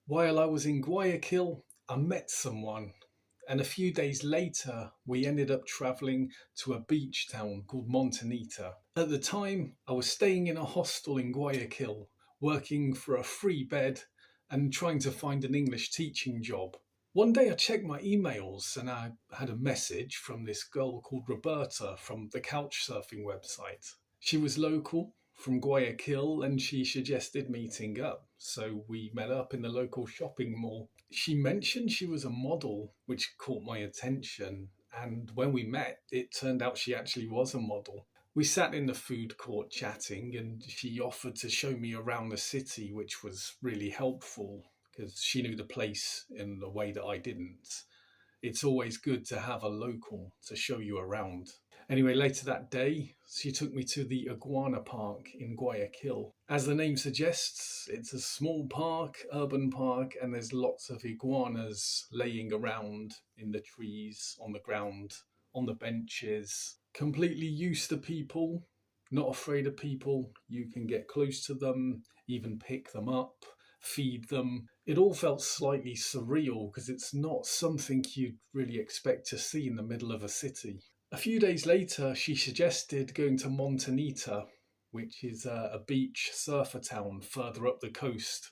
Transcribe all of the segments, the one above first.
While I was in Guayaquil, I met someone, and a few days later, we ended up traveling to a beach town called Montañita. At the time, I was staying in a hostel in Guayaquil, working for a free bed and trying to find an English teaching job. One day I checked my emails and I had a message from this girl called Roberta from the couchsurfing website. She was local from Guayaquil and she suggested meeting up. So we met up in the local shopping mall. She mentioned she was a model, which caught my attention. And when we met, it turned out she actually was a model. We sat in the food court chatting, and she offered to show me around the city, which was really helpful because she knew the place in a way that I didn't. It's always good to have a local to show you around. Anyway, later that day, she took me to the Iguana Park in Guayaquil. As the name suggests, it's a small park, urban park, and there's lots of iguanas laying around in the trees, on the ground, on the benches. Completely used to people, not afraid of people. You can get close to them, even pick them up, feed them. It all felt slightly surreal because it's not something you'd really expect to see in the middle of a city. A few days later, she suggested going to Montañita, which is a beach surfer town further up the coast.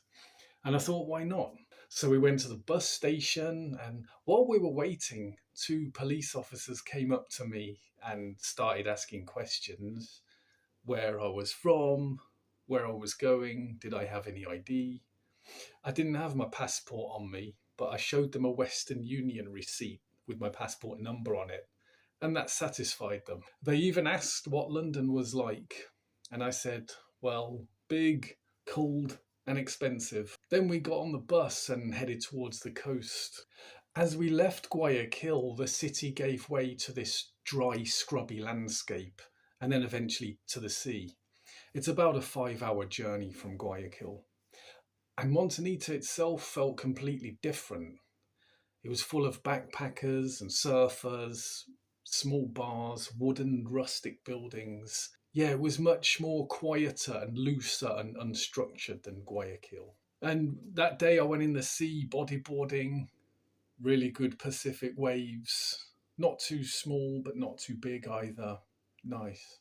And I thought, why not? So we went to the bus station, and while we were waiting, two police officers came up to me and started asking questions: where I was from, where I was going, did I have any ID? I didn't have my passport on me, but I showed them a Western Union receipt with my passport number on it, and that satisfied them. They even asked what London was like, and I said, well, big, cold, and expensive. Then we got on the bus and headed towards the coast. As we left Guayaquil, the city gave way to this dry, scrubby landscape, and then eventually to the sea. It's about a 5-hour journey from Guayaquil. And Montanita itself felt completely different. It was full of backpackers and surfers, small bars, wooden rustic buildings. Yeah, it was much more quieter and looser and unstructured than Guayaquil. And that day I went in the sea bodyboarding, really good Pacific waves, not too small but not too big either. Nice.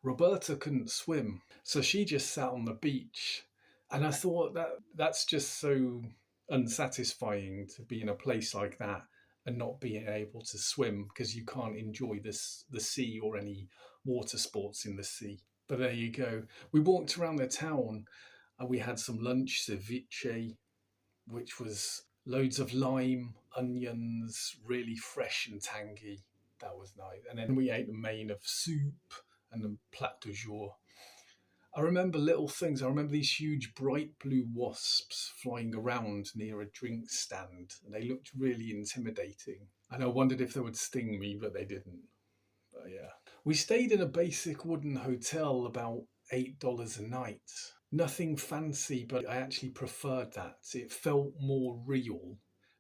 Roberta couldn't swim, so she just sat on the beach. And I thought that's just so unsatisfying to be in a place like that and not being able to swim because you can't enjoy the sea or any water sports in the sea. But there you go. We walked around the town and we had some lunch, ceviche, which was loads of lime, onions, really fresh and tangy. That was nice. And then we ate the main of soup and the plat du jour. I remember little things. I remember these huge bright blue wasps flying around near a drink stand. And they looked really intimidating. And I wondered if they would sting me, but they didn't. But yeah. We stayed in a basic wooden hotel, about $8 a night. Nothing fancy, but I actually preferred that. It felt more real,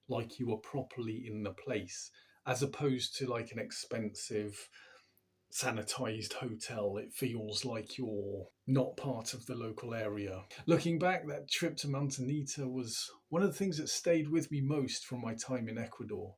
like you were properly in the place, as opposed to like an expensive sanitized hotel. It feels like you're not part of the local area. Looking back, that trip to Montañita was one of the things that stayed with me most from my time in Ecuador.